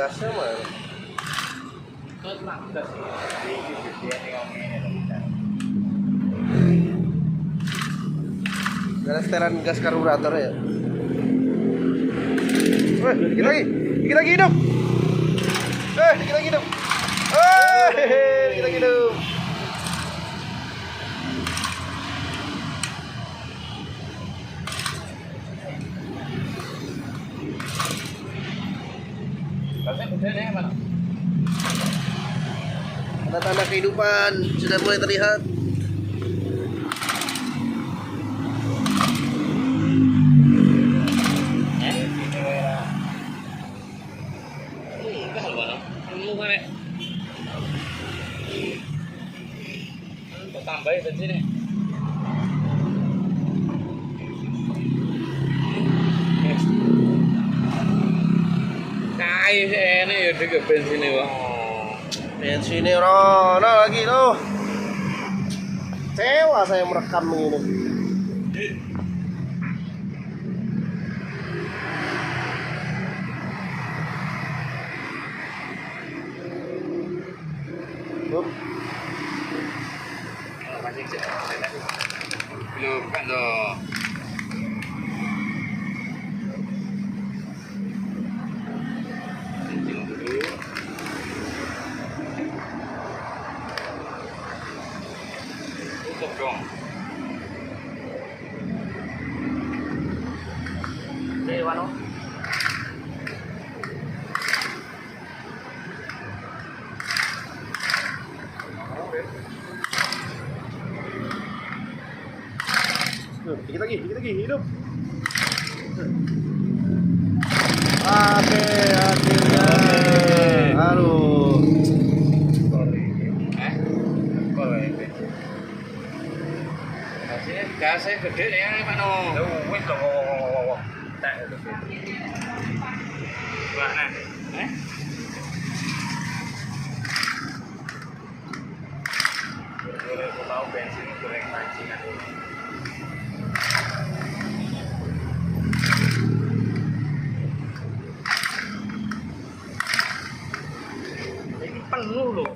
gasnya mah. Ada setelan gas karburator ya. Dikit lagi hidup. Dikit lagi hidup. Dikit lagi hidup. Tanda-tanda kehidupan sudah mulai terlihat. Tambahin di sini. Kayak ini ya dekat bensin ini, Bang. Bensinnya Rono lagi loh. Sewa saya merekam ini. Belum kan loh. Tutup dong. Wano. Dikit lagi hidup. Akhirnya. Aduh. Gasnya gede ya, Pak No. Wis to. Tak itu. Mana? Boleh tahu bensin goreng pancingan. Ini penuh loh.